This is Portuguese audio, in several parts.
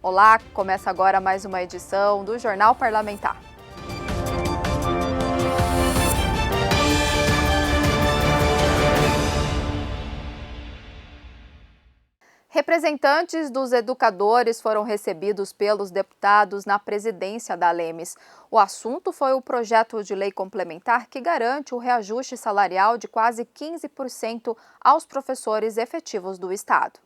Olá, começa agora mais uma edição do Jornal Parlamentar. Representantes dos educadores foram recebidos pelos deputados na presidência da Lemes. O assunto foi o projeto de lei complementar que garante o reajuste salarial de quase 15% aos professores efetivos do Estado.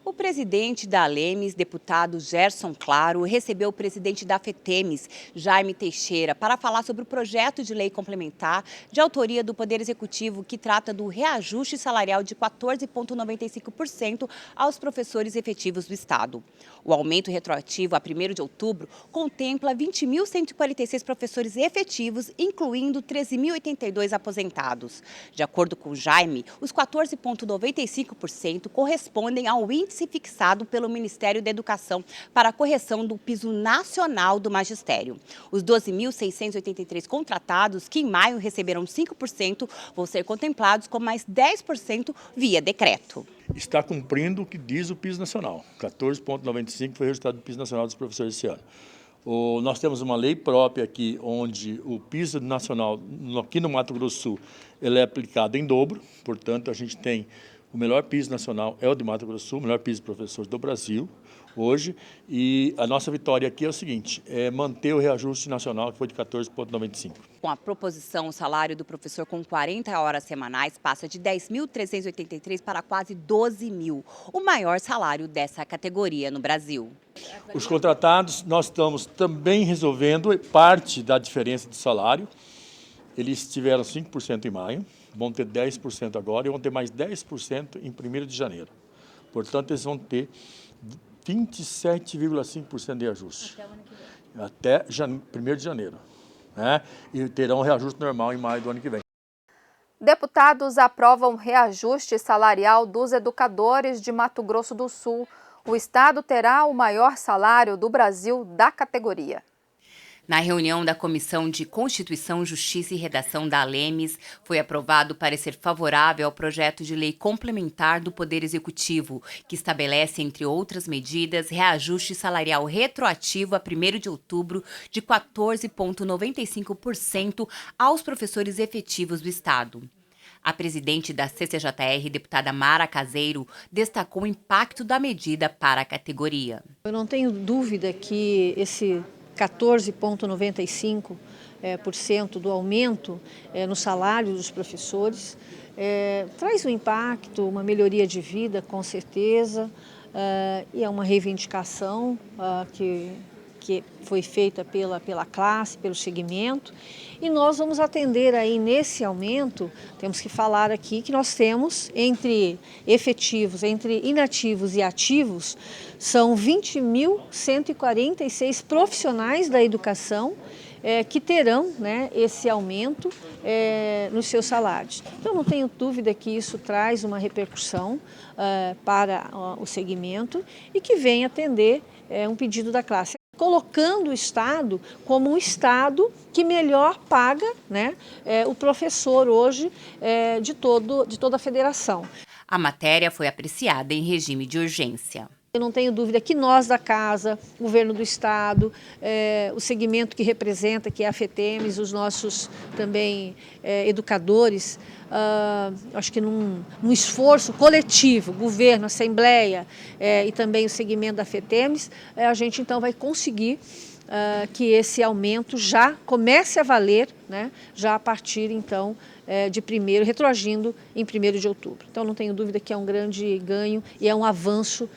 O presidente da Lemes, deputado Gerson Claro, recebeu o presidente da FETEMES, Jaime Teixeira, para falar sobre o projeto de lei complementar de autoria do Poder Executivo que trata do reajuste salarial de 14,95% aos professores efetivos do Estado. O aumento retroativo a 1º de outubro contempla 20.146 professores efetivos, incluindo 13.082 aposentados. De acordo com Jaime, os 14,95% correspondem ao índice fixado pelo Ministério da Educação para a correção do piso nacional do magistério. Os 12.683 contratados, que em maio receberam 5%, vão ser contemplados com mais 10% via decreto. Está cumprindo o que diz o piso nacional. 14,95% foi o resultado do piso nacional dos professores esse ano. Nós temos uma lei própria aqui, onde o piso nacional, aqui no Mato Grosso do Sul, ele é aplicado em dobro, portanto, a gente tem o melhor piso nacional é o de Mato Grosso do Sul, o melhor piso de professores do Brasil, hoje, e a nossa vitória aqui é o seguinte, é manter o reajuste nacional, que foi de 14,95%. Com a proposição, o salário do professor com 40 horas semanais passa de 10.383 para quase 12.000, o maior salário dessa categoria no Brasil. Os contratados, nós estamos também resolvendo parte da diferença de salário. Eles tiveram 5% em maio, vão ter 10% agora e vão ter mais 10% em 1º de janeiro. Portanto, eles vão ter 27,5% de reajuste. Até 1º de janeiro. Né? E terão reajuste normal em maio do ano que vem. Deputados aprovam reajuste salarial dos educadores de Mato Grosso do Sul. O Estado terá o maior salário do Brasil da categoria. Na reunião da Comissão de Constituição, Justiça e Redação da Lemes, foi aprovado parecer favorável ao projeto de lei complementar do Poder Executivo, que estabelece, entre outras medidas, reajuste salarial retroativo a 1º de outubro de 14,95% aos professores efetivos do Estado. A presidente da CCJR, deputada Mara Caseiro, destacou o impacto da medida para a categoria. Eu não tenho dúvida que esse 14,95% do aumento no salário dos professores traz um impacto, uma melhoria de vida, com certeza, e é uma reivindicação que foi feita pela classe, pelo segmento, e nós vamos atender aí nesse aumento. Temos que falar aqui que nós temos entre efetivos, entre inativos e ativos, são 20.146 profissionais da educação que terão, né, esse aumento nos seus salários. Então, não tenho dúvida que isso traz uma repercussão para o segmento e que vem atender um pedido da classe, colocando o Estado como um Estado que melhor paga, né, o professor hoje de toda a federação. A matéria foi apreciada em regime de urgência. Eu não tenho dúvida que nós da Casa, o Governo do Estado, o segmento que representa, que é a FETEMES, os nossos também educadores, acho que num esforço coletivo, governo, assembleia e também o segmento da FETEMES, a gente então vai conseguir que esse aumento já comece a valer, né, já a partir então de 1º, retroagindo em 1º de outubro. Então não tenho dúvida que é um grande ganho e é um avanço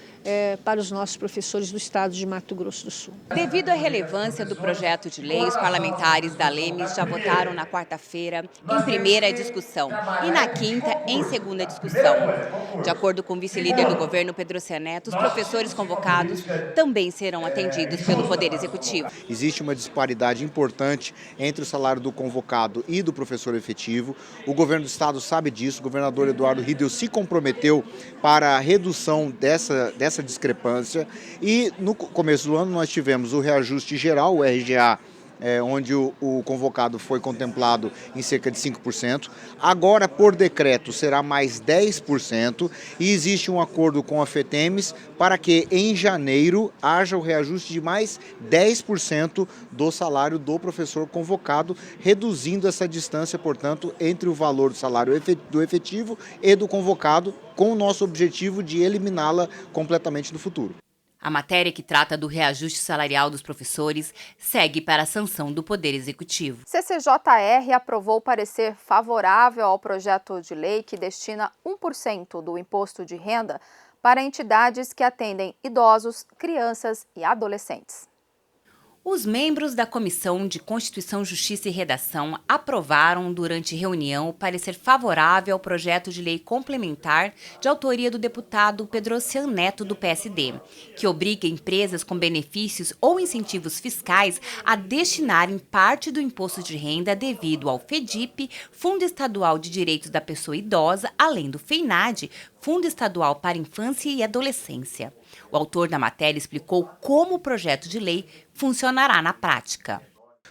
para os nossos professores do estado de Mato Grosso do Sul. Devido à relevância do projeto de lei, os parlamentares da Lemes já votaram na quarta-feira em 1ª discussão e na quinta em 2ª discussão. De acordo com o vice-líder do governo, Pedro Neto, os professores convocados também serão atendidos pelo Poder Executivo. Existe uma disparidade importante entre o salário do convocado e do professor efetivo. O governo do estado sabe disso, o governador Eduardo Riedel se comprometeu para a redução dessa discrepância, e no começo do ano nós tivemos o reajuste geral, o RGA, onde o convocado foi contemplado em cerca de 5%. Agora, por decreto, será mais 10% e existe um acordo com a FETEMES para que em janeiro haja o reajuste de mais 10% do salário do professor convocado, reduzindo essa distância, portanto, entre o valor do salário do efetivo e do convocado, com o nosso objetivo de eliminá-la completamente no futuro. A matéria que trata do reajuste salarial dos professores segue para a sanção do Poder Executivo. CCJR aprovou parecer favorável ao projeto de lei que destina 1% do imposto de renda para entidades que atendem idosos, crianças e adolescentes. Os membros da Comissão de Constituição, Justiça e Redação aprovaram durante reunião o parecer favorável ao projeto de lei complementar de autoria do deputado Pedrocian Neto, do PSD, que obriga empresas com benefícios ou incentivos fiscais a destinarem parte do imposto de renda devido ao FEDIP, Fundo Estadual de Direitos da Pessoa Idosa, além do FEINAD, Fundo Estadual para Infância e Adolescência. O autor da matéria explicou como o projeto de lei funcionará na prática.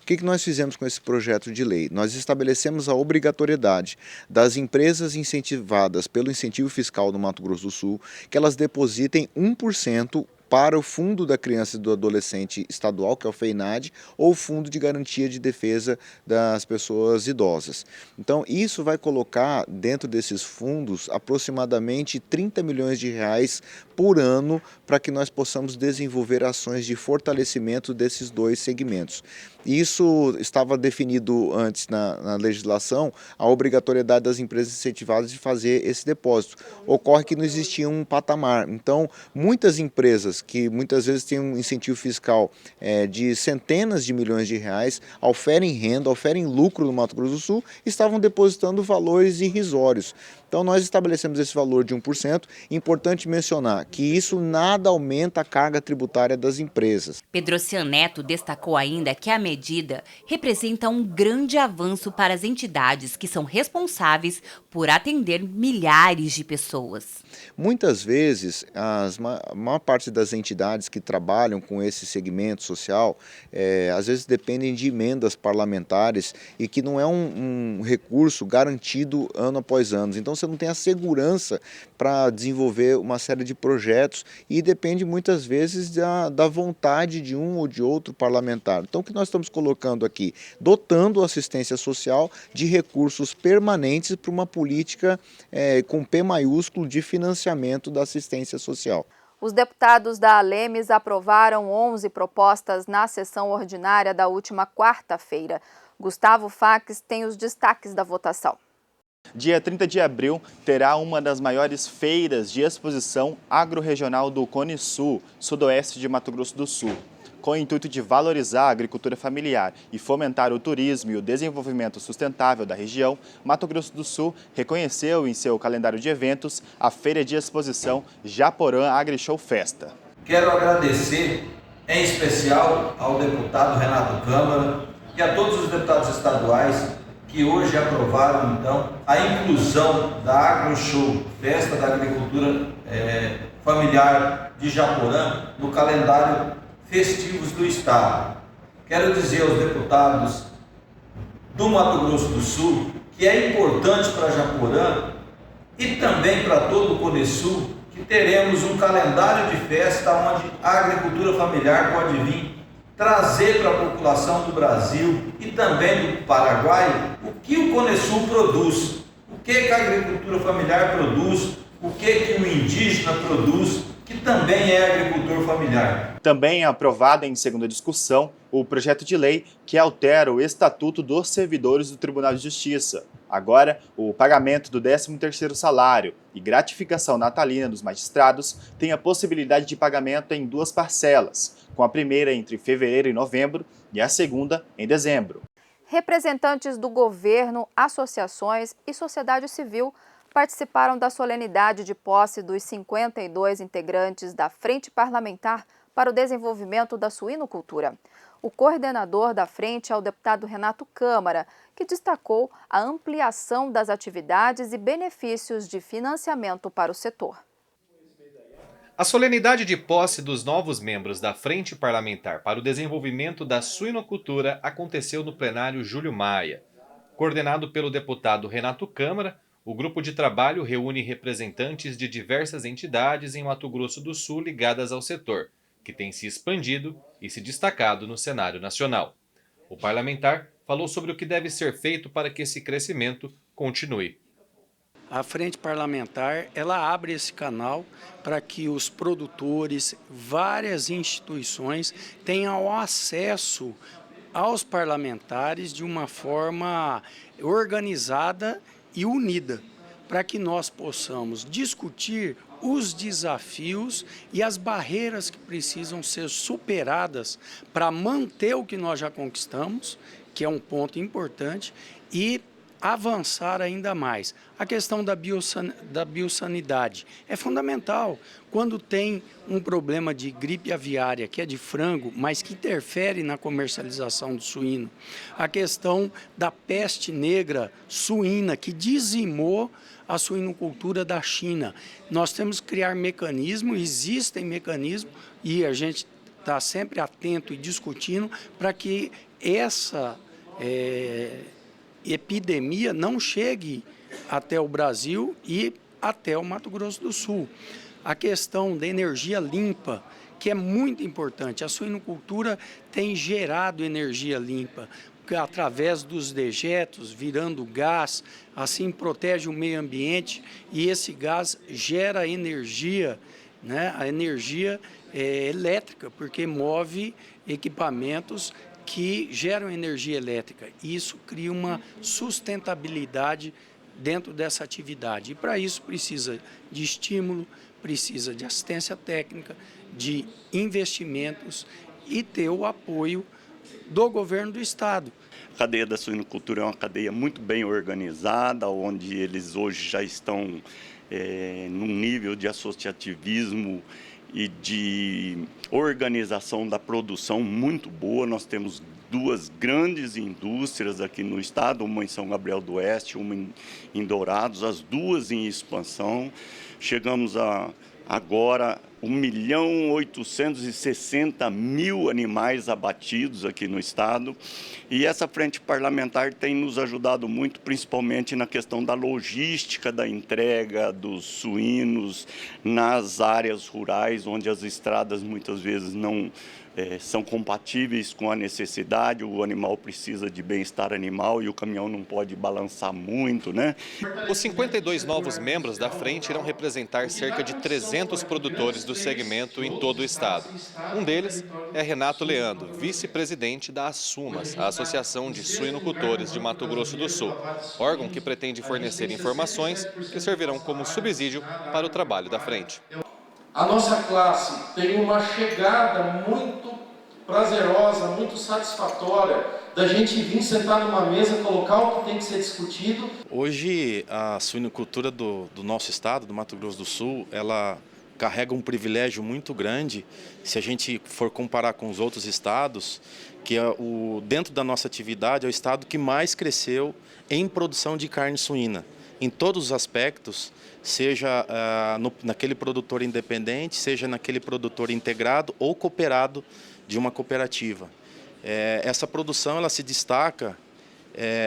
O que nós fizemos com esse projeto de lei? Nós estabelecemos a obrigatoriedade das empresas incentivadas pelo incentivo fiscal do Mato Grosso do Sul que elas depositem 1% para o Fundo da Criança e do Adolescente Estadual, que é o FEINAD, ou o Fundo de Garantia de Defesa das Pessoas Idosas. Então, isso vai colocar dentro desses fundos aproximadamente 30 milhões de reais por ano para que nós possamos desenvolver ações de fortalecimento desses dois segmentos. Isso estava definido antes na legislação, a obrigatoriedade das empresas incentivadas de fazer esse depósito. Ocorre que não existia um patamar. Então, muitas empresas que muitas vezes têm um incentivo fiscal de centenas de milhões de reais, oferem renda, oferem lucro no Mato Grosso do Sul, estavam depositando valores irrisórios. Então, nós estabelecemos esse valor de 1%. Importante mencionar que isso nada aumenta a carga tributária das empresas. Pedrocian Neto destacou ainda que a medida representa um grande avanço para as entidades que são responsáveis por atender milhares de pessoas. Muitas vezes, a maior parte das entidades que trabalham com esse segmento social, às vezes dependem de emendas parlamentares e que não é um recurso garantido ano após ano. Então, você não tem a segurança para desenvolver uma série de projetos e depende muitas vezes da vontade de um ou de outro parlamentar. Então, o que nós estamos colocando aqui? Dotando a assistência social de recursos permanentes para uma política com P maiúsculo de financiamento da assistência social. Os deputados da Alemes aprovaram 11 propostas na sessão ordinária da última quarta-feira. Gustavo Faques tem os destaques da votação. Dia 30 de abril terá uma das maiores feiras de exposição agro-regional do Cone Sul, sudoeste de Mato Grosso do Sul. Com o intuito de valorizar a agricultura familiar e fomentar o turismo e o desenvolvimento sustentável da região, Mato Grosso do Sul reconheceu em seu calendário de eventos a Feira de Exposição Japorã AgriShow Festa. Quero agradecer em especial ao deputado Renato Câmara e a todos os deputados estaduais que hoje aprovaram, então, a inclusão da AgriShow, Festa da Agricultura Familiar de Japorã, no calendário festivos do Estado. Quero dizer aos deputados do Mato Grosso do Sul que é importante para Japorã e também para todo o Cone Sul que teremos um calendário de festa onde a agricultura familiar pode vir trazer para a população do Brasil e também do Paraguai o que o Cone Sul produz, o que a agricultura familiar produz, o que o indígena produz, que também é agricultor familiar. Também é aprovado em segunda discussão o projeto de lei que altera o Estatuto dos Servidores do Tribunal de Justiça. Agora, o pagamento do 13º salário e gratificação natalina dos magistrados tem a possibilidade de pagamento em 2 parcelas, com a primeira entre fevereiro e novembro e a segunda em dezembro. Representantes do governo, associações e sociedade civil participaram da solenidade de posse dos 52 integrantes da Frente Parlamentar para o Desenvolvimento da Suinocultura. O coordenador da frente é o deputado Renato Câmara, que destacou a ampliação das atividades e benefícios de financiamento para o setor. A solenidade de posse dos novos membros da Frente Parlamentar para o Desenvolvimento da Suinocultura aconteceu no plenário Júlio Maia. Coordenado pelo deputado Renato Câmara, o grupo de trabalho reúne representantes de diversas entidades em Mato Grosso do Sul ligadas ao setor, que tem se expandido e se destacado no cenário nacional. O parlamentar falou sobre o que deve ser feito para que esse crescimento continue. A Frente Parlamentar, ela abre esse canal para que os produtores, várias instituições tenham acesso aos parlamentares de uma forma organizada e unida, para que nós possamos discutir os desafios e as barreiras que precisam ser superadas para manter o que nós já conquistamos, que é um ponto importante, e avançar ainda mais. A questão da biossanidade é fundamental. Quando tem um problema de gripe aviária, que é de frango, mas que interfere na comercialização do suíno, a questão da peste negra suína, que dizimou a suinocultura da China. Nós temos que criar mecanismos, existem mecanismos, e a gente está sempre atento e discutindo para que essa epidemia não chegue até o Brasil e até o Mato Grosso do Sul. A questão da energia limpa, que é muito importante. A suinocultura tem gerado energia limpa, através dos dejetos, virando gás, assim protege o meio ambiente e esse gás gera energia, né? A energia elétrica, porque move equipamentos que geram energia elétrica. Isso cria uma sustentabilidade dentro dessa atividade. E para isso precisa de estímulo, precisa de assistência técnica, de investimentos e ter o apoio do governo do estado. A cadeia da suinocultura é uma cadeia muito bem organizada, onde eles hoje já estão num nível de associativismo e de organização da produção muito boa. Nós temos duas grandes indústrias aqui no estado, uma em São Gabriel do Oeste, uma em Dourados, as duas em expansão. Chegamos a agora 1.860.000 animais abatidos aqui no estado, e essa frente parlamentar tem nos ajudado muito, principalmente na questão da logística da entrega dos suínos nas áreas rurais, onde as estradas muitas vezes não são compatíveis com a necessidade, o animal precisa de bem-estar animal e o caminhão não pode balançar muito, né? Os 52 novos membros da frente irão representar cerca de 300 produtores do segmento em todo o estado. Um deles é Renato Leandro, vice-presidente da Assumas, a Associação de Suinocultores de Mato Grosso do Sul, órgão que pretende fornecer informações que servirão como subsídio para o trabalho da frente. A nossa classe tem uma chegada muito prazerosa, muito satisfatória, da gente vir sentar numa mesa, colocar o que tem que ser discutido. Hoje, a suinocultura do nosso estado, do Mato Grosso do Sul, ela carrega um privilégio muito grande, se a gente for comparar com os outros estados, que é dentro da nossa atividade é o estado que mais cresceu em produção de carne suína, em todos os aspectos, seja naquele produtor independente, seja naquele produtor integrado ou cooperado de uma cooperativa. Essa produção ela se destaca,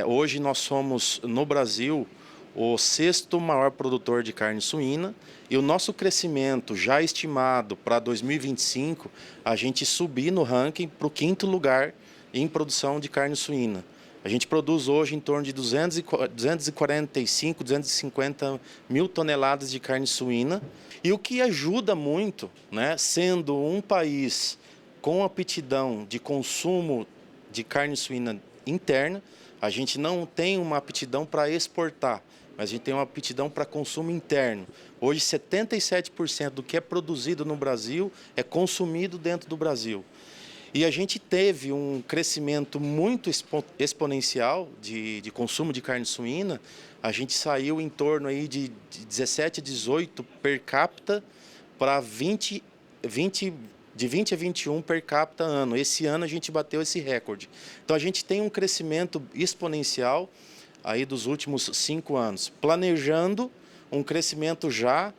hoje nós somos no Brasil o 6º maior produtor de carne suína e o nosso crescimento já estimado para 2025, a gente subir no ranking para o 5º lugar em produção de carne suína. A gente produz hoje em torno de 245, 250 mil toneladas de carne suína. E o que ajuda muito, né, sendo um país com aptidão de consumo de carne suína interna, a gente não tem uma aptidão para exportar, mas a gente tem uma aptidão para consumo interno. Hoje, 77% do que é produzido no Brasil é consumido dentro do Brasil. E a gente teve um crescimento muito exponencial de consumo de carne suína. A gente saiu em torno aí de 17 a 18 per capita para de 20 a 21 per capita ano. Esse ano a gente bateu esse recorde. Então a gente tem um crescimento exponencial aí dos últimos 5 anos, planejando um crescimento já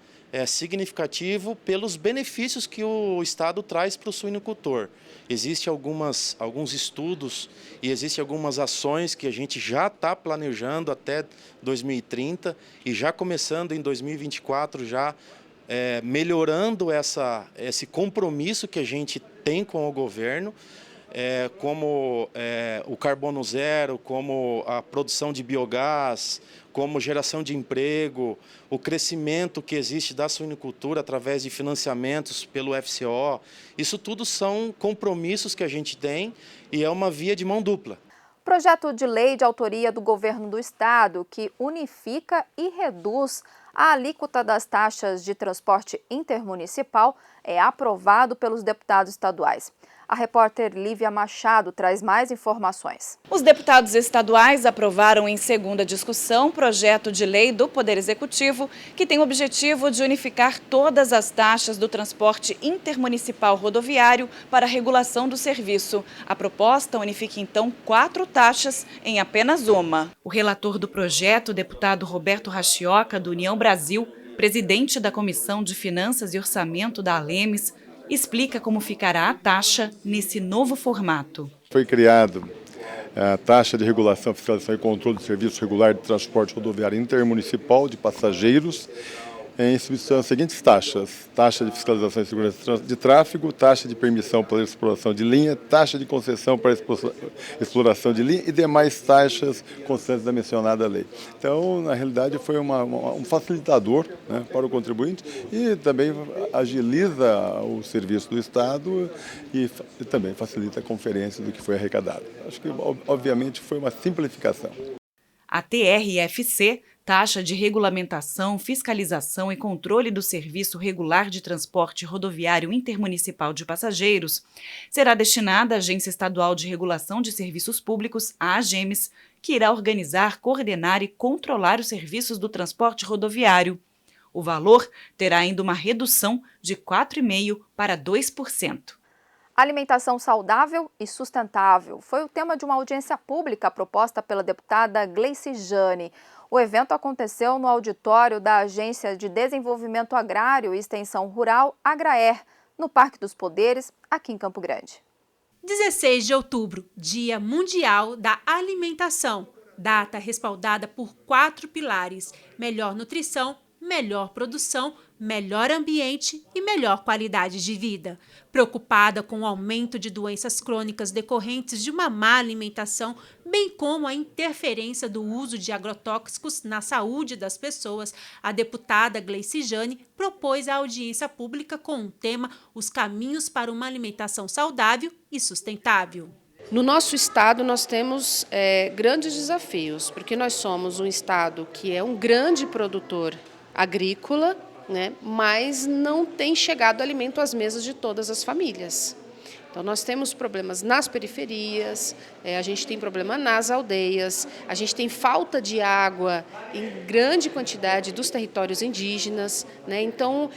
significativo pelos benefícios que o Estado traz para o suinocultor. Existem alguns estudos e existem algumas ações que a gente já está planejando até 2030 e já começando em 2024, já melhorando esse compromisso que a gente tem com o governo, como o carbono zero, como a produção de biogás, como geração de emprego, o crescimento que existe da suinocultura através de financiamentos pelo FCO. Isso tudo são compromissos que a gente tem e é uma via de mão dupla. Projeto de lei de autoria do governo do estado que unifica e reduz a alíquota das taxas de transporte intermunicipal é aprovado pelos deputados estaduais. A repórter Lívia Machado traz mais informações. Os deputados estaduais aprovaram em segunda discussão projeto de lei do Poder Executivo que tem o objetivo de unificar todas as taxas do transporte intermunicipal rodoviário para a regulação do serviço. A proposta unifica então 4 taxas em apenas uma. O relator do projeto, o deputado Roberto Rachioca, do União Brasil, presidente da Comissão de Finanças e Orçamento da Alemes, explica como ficará a taxa nesse novo formato. Foi criado a taxa de regulação, fiscalização e controle do serviço regular de transporte rodoviário intermunicipal de passageiros, em substituição às seguintes taxas: taxa de fiscalização e segurança de tráfego, taxa de permissão para exploração de linha, taxa de concessão para exploração de linha e demais taxas constantes da mencionada lei. Então, na realidade, foi um facilitador, né, para o contribuinte e também agiliza o serviço do Estado e também facilita a conferência do que foi arrecadado. Acho que, obviamente, foi uma simplificação. A TRFC, Taxa de Regulamentação, Fiscalização e Controle do Serviço Regular de Transporte Rodoviário Intermunicipal de Passageiros, será destinada à Agência Estadual de Regulação de Serviços Públicos, a AGEMES, que irá organizar, coordenar e controlar os serviços do transporte rodoviário. O valor terá ainda uma redução de 4,5% para 2%. Alimentação saudável e sustentável foi o tema de uma audiência pública proposta pela deputada Gleice Jane. O evento aconteceu no auditório da Agência de Desenvolvimento Agrário e Extensão Rural, Agraer, no Parque dos Poderes, aqui em Campo Grande. 16 de outubro, Dia Mundial da Alimentação. Data respaldada por 4 pilares: melhor nutrição, melhor produção, melhor ambiente e melhor qualidade de vida. Preocupada com o aumento de doenças crônicas decorrentes de uma má alimentação, bem como a interferência do uso de agrotóxicos na saúde das pessoas, a deputada Gleice Jane propôs a audiência pública com o tema Os caminhos para uma alimentação saudável e sustentável. No nosso estado nós temos grandes desafios, porque nós somos um estado que é um grande produtor agrícola, né, mas não tem chegado alimento às mesas de todas as famílias. Então, nós temos problemas nas periferias, a gente tem problema nas aldeias, a gente tem falta de água em grande quantidade dos territórios indígenas, né? Então,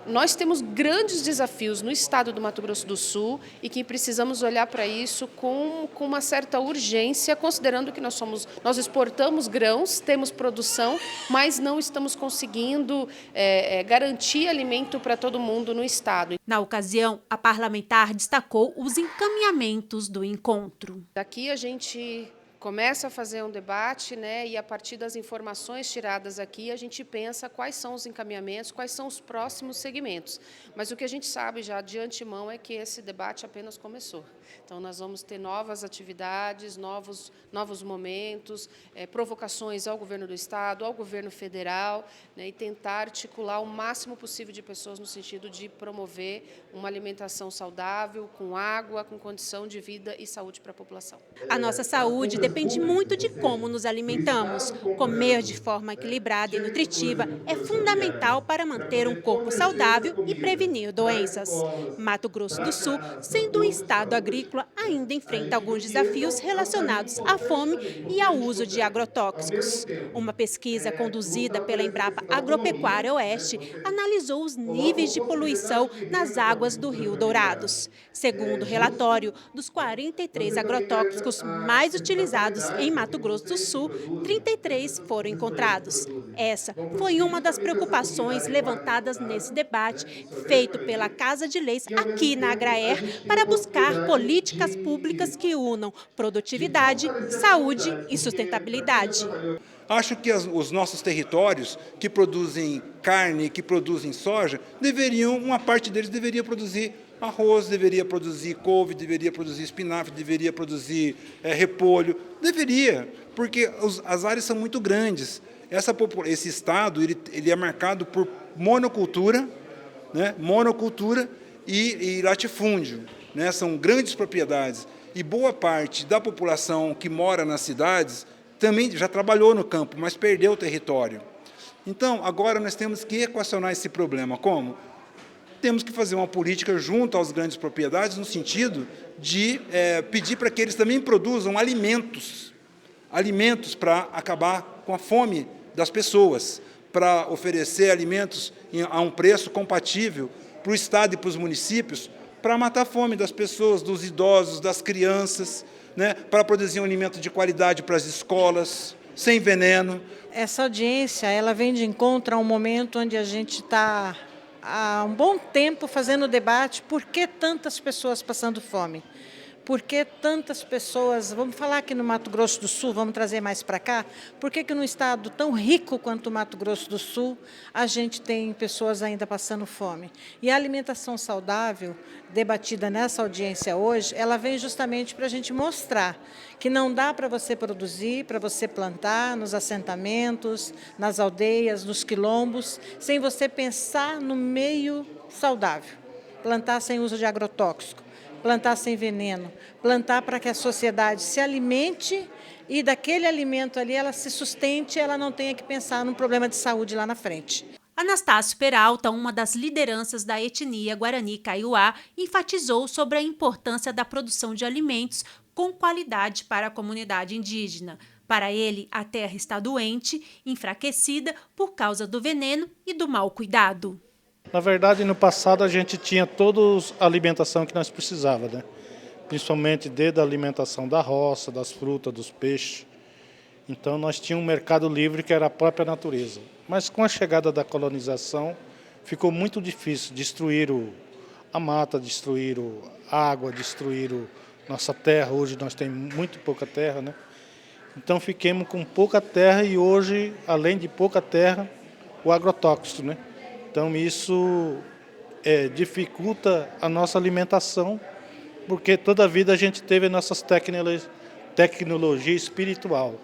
nós temos grandes desafios no estado do Mato Grosso do Sul e que precisamos olhar para isso com uma certa urgência, considerando que nós exportamos grãos, temos produção, mas não estamos conseguindo garantir alimento para todo mundo no estado. Na ocasião, a parlamentar destacou os encaminhamentos do encontro. Daqui a gente começa a fazer um debate, né, e a partir das informações tiradas aqui, a gente pensa quais são os encaminhamentos, quais são os próximos segmentos. Mas o que a gente sabe já de antemão é que esse debate apenas começou. Então, nós vamos ter novas atividades, novos momentos, provocações ao governo do Estado, ao governo federal, né, e tentar articular o máximo possível de pessoas no sentido de promover uma alimentação saudável, com água, com condição de vida e saúde para a população. A nossa saúde depende muito de como nos alimentamos. Comer de forma equilibrada e nutritiva é fundamental para manter um corpo saudável e prevenir doenças. Mato Grosso do Sul, sendo um estado agrícola, ainda enfrenta alguns desafios relacionados à fome e ao uso de agrotóxicos. Uma pesquisa conduzida pela Embrapa Agropecuária Oeste analisou os níveis de poluição nas águas do Rio Dourados. Segundo o relatório, dos 43 agrotóxicos mais utilizados mecanizados em Mato Grosso do Sul, 33 foram encontrados. Essa foi uma das preocupações levantadas nesse debate feito pela Casa de Leis aqui na Agraer para buscar políticas públicas que unam produtividade, saúde e sustentabilidade. Acho que os nossos territórios que produzem carne, que produzem soja, uma parte deles deveria produzir arroz, deveria produzir couve, deveria produzir espinafre, deveria produzir repolho. Deveria, porque as áreas são muito grandes. Esse estado ele é marcado por monocultura, né? Monocultura e latifúndio, né? São grandes propriedades. E boa parte da população que mora nas cidades também já trabalhou no campo, mas perdeu o território. Então, agora nós temos que equacionar esse problema. Como? Temos que fazer uma política junto às grandes propriedades, no sentido de pedir para que eles também produzam alimentos para acabar com a fome das pessoas, para oferecer alimentos a um preço compatível para o Estado e para os municípios, para matar a fome das pessoas, dos idosos, das crianças, né, para produzir um alimento de qualidade para as escolas, sem veneno. Essa audiência ela vem de encontro a um momento onde a gente está há um bom tempo fazendo debate por que tantas pessoas passando fome. Por que tantas pessoas, vamos falar aqui no Mato Grosso do Sul, vamos trazer mais para cá, por que num estado tão rico quanto o Mato Grosso do Sul, a gente tem pessoas ainda passando fome? E a alimentação saudável, debatida nessa audiência hoje, ela vem justamente para a gente mostrar que não dá para você produzir, para você plantar nos assentamentos, nas aldeias, nos quilombos, sem você pensar no meio saudável, plantar sem uso de agrotóxico, plantar sem veneno, plantar para que a sociedade se alimente e daquele alimento ali ela se sustente, ela não tenha que pensar num problema de saúde lá na frente. Anastácio Peralta, uma das lideranças da etnia Guarani Kaiowá, enfatizou sobre a importância da produção de alimentos com qualidade para a comunidade indígena. Para ele, a terra está doente, enfraquecida por causa do veneno e do mau cuidado. Na verdade, no passado a gente tinha toda a alimentação que nós precisávamos, né? Principalmente desde a alimentação da roça, das frutas, dos peixes. Então nós tínhamos um mercado livre que era a própria natureza. Mas com a chegada da colonização ficou muito difícil destruir a mata, destruir a água, destruir nossa terra. Hoje nós temos muito pouca terra, né? Então fiquemos com pouca terra e hoje, além de pouca terra, o agrotóxico, né? Então isso dificulta a nossa alimentação, porque toda a vida a gente teve a nossa tecnologia espiritual.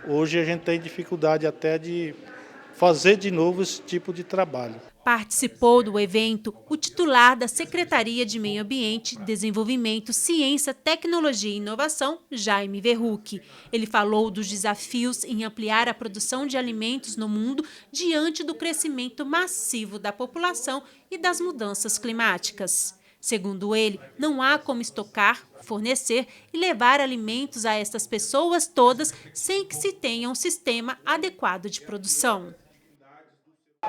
Hoje a gente tem dificuldade até de fazer de novo esse tipo de trabalho. Participou do evento o titular da Secretaria de Meio Ambiente, Desenvolvimento, Ciência, Tecnologia e Inovação, Jaime Verruc. Ele falou dos desafios em ampliar a produção de alimentos no mundo diante do crescimento massivo da população e das mudanças climáticas. Segundo ele, não há como estocar, fornecer e levar alimentos a estas pessoas todas sem que se tenha um sistema adequado de produção.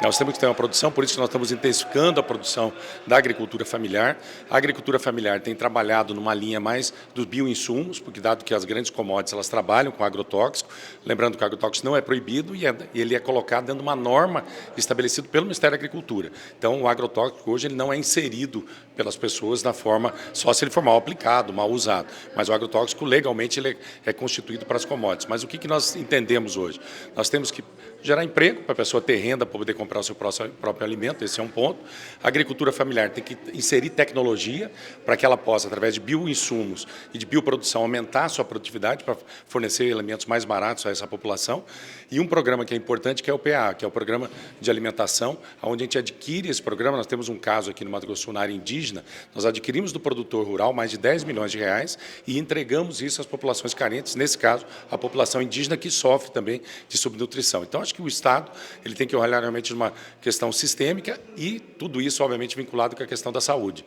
Nós temos que ter uma produção, por isso que nós estamos intensificando a produção da agricultura familiar. A agricultura familiar tem trabalhado numa linha mais dos bioinsumos, porque dado que as grandes commodities elas trabalham com agrotóxico, lembrando que o agrotóxico não é proibido e ele é colocado dentro de uma norma estabelecida pelo Ministério da Agricultura. Então o agrotóxico hoje ele não é inserido pelas pessoas na forma, só se ele for mal aplicado, mal usado. Mas o agrotóxico legalmente ele é constituído para as commodities. Mas o que nós entendemos hoje? Nós temos que gerar emprego para a pessoa ter renda para poder comprar o seu próprio alimento, esse é um ponto. A agricultura familiar tem que inserir tecnologia para que ela possa, através de bioinsumos e de bioprodução, aumentar a sua produtividade para fornecer alimentos mais baratos a essa população. E um programa que é importante, que é o PA, que é o Programa de Alimentação, onde a gente adquire esse programa. Nós temos um caso aqui no Mato Grosso do Sul, na área indígena, nós adquirimos do produtor rural mais de 10 milhões de reais e entregamos isso às populações carentes, nesse caso, a população indígena que sofre também de subnutrição. Então, acho que o Estado ele tem que olhar realmente uma questão sistêmica e tudo isso, obviamente, vinculado com a questão da saúde.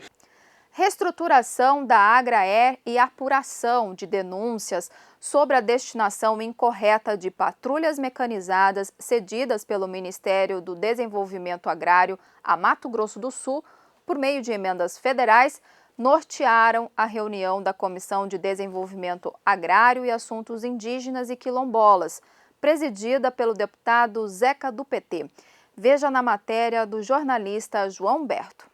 Reestruturação da Agraer e apuração de denúncias sobre a destinação incorreta de patrulhas mecanizadas cedidas pelo Ministério do Desenvolvimento Agrário a Mato Grosso do Sul, por meio de emendas federais, nortearam a reunião da Comissão de Desenvolvimento Agrário e Assuntos Indígenas e Quilombolas, presidida pelo deputado Zeca do PT. Veja na matéria do jornalista João Berto.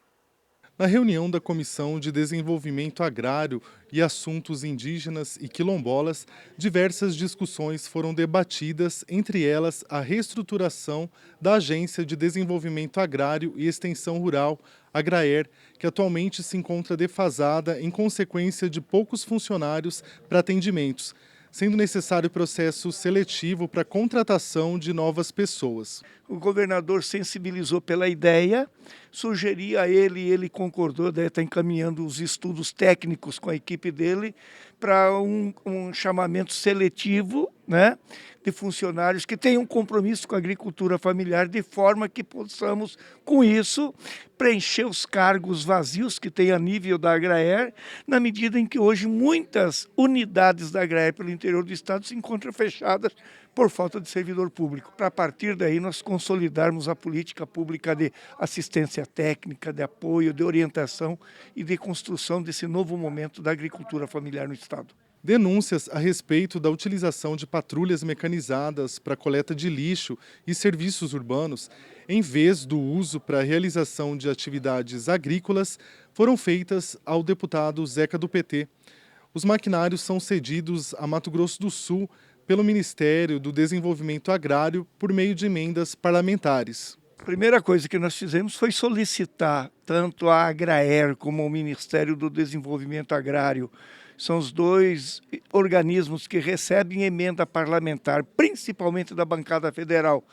Na reunião da Comissão de Desenvolvimento Agrário e Assuntos Indígenas e Quilombolas, diversas discussões foram debatidas, entre elas a reestruturação da Agência de Desenvolvimento Agrário e Extensão Rural, Agraer, que atualmente se encontra defasada em consequência de poucos funcionários para atendimentos, sendo necessário processo seletivo para a contratação de novas pessoas. O governador sensibilizou pela ideia, sugeri a ele e ele concordou, deve estar encaminhando os estudos técnicos com a equipe dele para um chamamento seletivo, né, de funcionários que tenham um compromisso com a agricultura familiar, de forma que possamos, com isso, preencher os cargos vazios que tem a nível da Agraer, na medida em que hoje muitas unidades da Agraer pelo interior do estado se encontram fechadas por falta de servidor público. Para a partir daí nós consolidarmos a política pública de assistência técnica, de apoio, de orientação e de construção desse novo momento da agricultura familiar no estado. Denúncias a respeito da utilização de patrulhas mecanizadas para coleta de lixo e serviços urbanos, em vez do uso para a realização de atividades agrícolas, foram feitas ao deputado Zeca do PT. Os maquinários são cedidos a Mato Grosso do Sul pelo Ministério do Desenvolvimento Agrário por meio de emendas parlamentares. A primeira coisa que nós fizemos foi solicitar tanto a Agraer como o Ministério do Desenvolvimento Agrário. São os dois organismos que recebem emenda parlamentar, principalmente da bancada federal,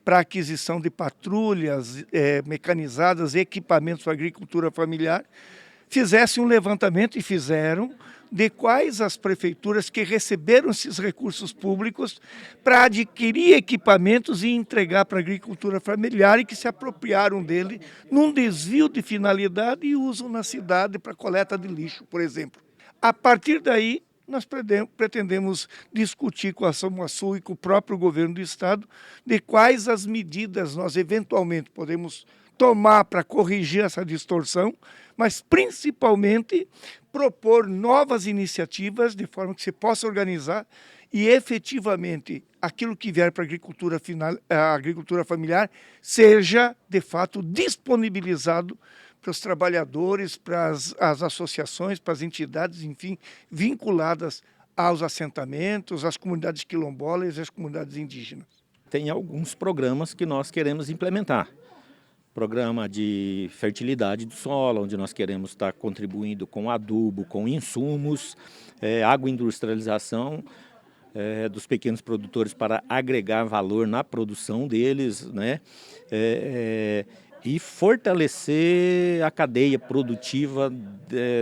para aquisição de patrulhas mecanizadas e equipamentos para a agricultura familiar, fizessem um levantamento, e fizeram, de quais as prefeituras que receberam esses recursos públicos para adquirir equipamentos e entregar para a agricultura familiar e que se apropriaram dele num desvio de finalidade e usam na cidade para coleta de lixo, por exemplo. A partir daí, nós pretendemos discutir com a SAMUASUL e com o próprio governo do estado de quais as medidas nós eventualmente podemos tomar para corrigir essa distorção, mas principalmente propor novas iniciativas de forma que se possa organizar e efetivamente aquilo que vier para a agricultura familiar seja de fato disponibilizado para os trabalhadores, para as associações, para as entidades, enfim, vinculadas aos assentamentos, às comunidades quilombolas e às comunidades indígenas. Tem alguns programas que nós queremos implementar. Programa de fertilidade do solo, onde nós queremos estar contribuindo com adubo, com insumos, agroindustrialização dos pequenos produtores para agregar valor na produção deles, né? E fortalecer a cadeia produtiva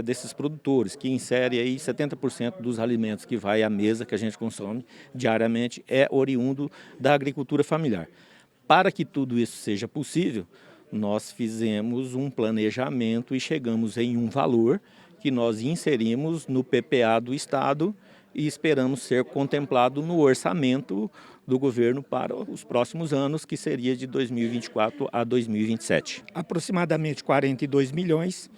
desses produtores, que insere aí 70% dos alimentos que vai à mesa, que a gente consome diariamente, é oriundo da agricultura familiar. Para que tudo isso seja possível, nós fizemos um planejamento e chegamos em um valor que nós inserimos no PPA do Estado e esperamos ser contemplado no orçamento do governo para os próximos anos, que seria de 2024 a 2027. Aproximadamente 42 milhões,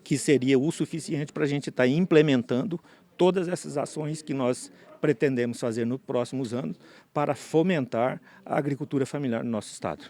que seria o suficiente para a gente estar implementando todas essas ações que nós pretendemos fazer nos próximos anos para fomentar a agricultura familiar no nosso estado.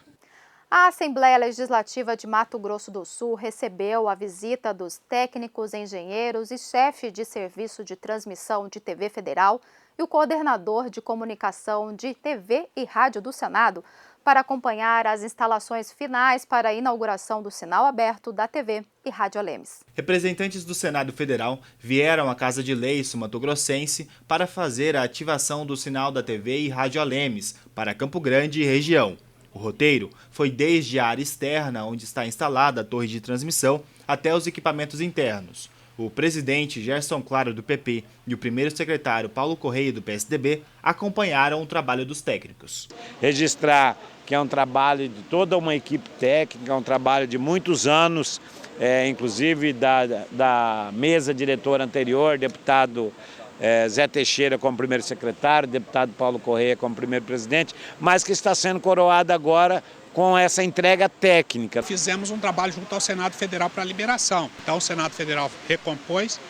A Assembleia Legislativa de Mato Grosso do Sul recebeu a visita dos técnicos, engenheiros e chefe de serviço de transmissão de TV Federal e o coordenador de comunicação de TV e rádio do Senado para acompanhar as instalações finais para a inauguração do sinal aberto da TV e Rádio Alemes. Representantes do Senado Federal vieram à Casa de Leis sul-mato-grossense para fazer a ativação do sinal da TV e Rádio Alemes para Campo Grande e região. O roteiro foi desde a área externa, onde está instalada a torre de transmissão, até os equipamentos internos. O presidente Gerson Claro, do PP, e o primeiro secretário Paulo Correia, do PSDB, acompanharam o trabalho dos técnicos. Registrar que é um trabalho de toda uma equipe técnica, é um trabalho de muitos anos, inclusive da mesa diretora anterior, deputado Zé Teixeira como primeiro secretário, deputado Paulo Correia como primeiro presidente, mas que está sendo coroado agora com essa entrega técnica. Fizemos um trabalho junto ao Senado Federal para a liberação. Então o Senado Federal recompôs,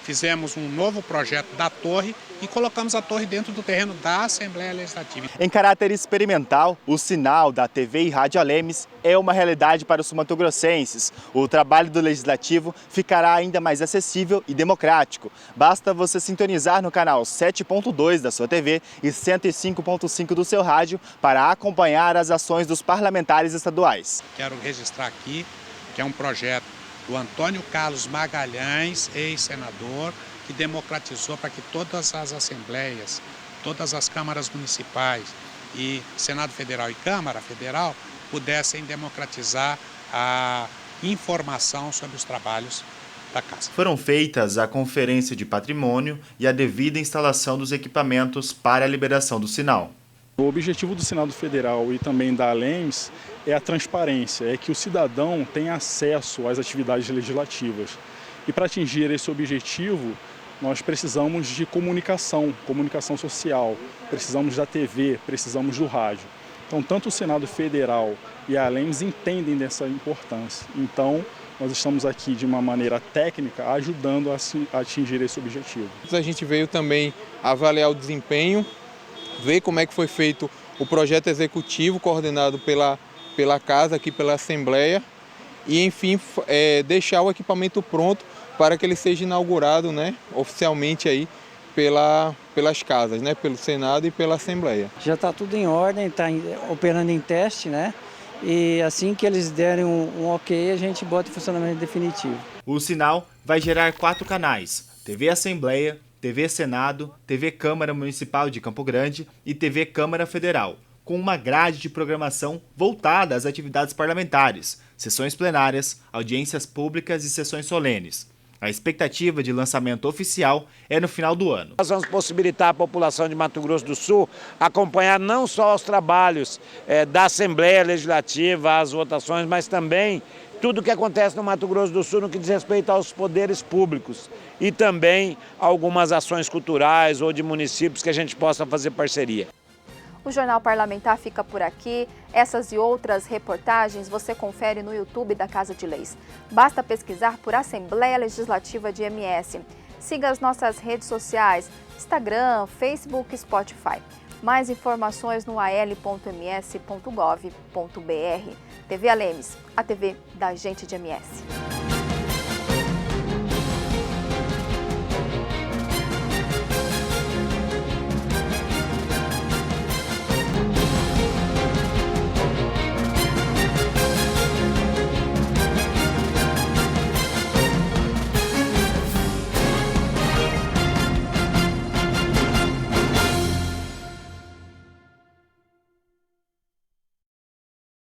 fizemos um novo projeto da torre e colocamos a torre dentro do terreno da Assembleia Legislativa. Em caráter experimental, o sinal da TV e Rádio Alemes é uma realidade para os sul-mato-grossenses. O trabalho do Legislativo ficará ainda mais acessível e democrático. Basta você sintonizar no canal 7.2 da sua TV e 105.5 do seu rádio para acompanhar as ações dos parlamentares estaduais. Quero registrar aqui que é um projeto do Antônio Carlos Magalhães, ex-senador, que democratizou para que todas as assembleias, todas as câmaras municipais e Senado Federal e Câmara Federal pudessem democratizar a informação sobre os trabalhos da casa. Foram feitas a conferência de patrimônio e a devida instalação dos equipamentos para a liberação do sinal. O objetivo do Senado Federal e também da Alemes é a transparência, é que o cidadão tenha acesso às atividades legislativas. E para atingir esse objetivo, nós precisamos de comunicação social, precisamos da TV, precisamos do rádio. Então, tanto o Senado Federal e a Alemes entendem dessa importância. Então, nós estamos aqui de uma maneira técnica ajudando a atingir esse objetivo. A gente veio também avaliar o desempenho, ver como é que foi feito o projeto executivo coordenado pela Casa, aqui pela Assembleia, e, enfim, deixar o equipamento pronto para que ele seja inaugurado, né, oficialmente aí pelas casas, né, pelo Senado e pela Assembleia. Já está tudo em ordem, está operando em teste, né? E assim que eles derem um ok, a gente bota em funcionamento definitivo. O sinal vai gerar 4 canais: TV Assembleia, TV Senado, TV Câmara Municipal de Campo Grande e TV Câmara Federal, com uma grade de programação voltada às atividades parlamentares, sessões plenárias, audiências públicas e sessões solenes. A expectativa de lançamento oficial é no final do ano. Nós vamos possibilitar à população de Mato Grosso do Sul acompanhar não só os trabalhos da Assembleia Legislativa, as votações, mas também tudo o que acontece no Mato Grosso do Sul no que diz respeito aos poderes públicos e também algumas ações culturais ou de municípios que a gente possa fazer parceria. O Jornal Parlamentar fica por aqui. Essas e outras reportagens você confere no YouTube da Casa de Leis. Basta pesquisar por Assembleia Legislativa de MS. Siga as nossas redes sociais, Instagram, Facebook e Spotify. Mais informações no al.ms.gov.br. TV Alemes, a TV da gente de MS.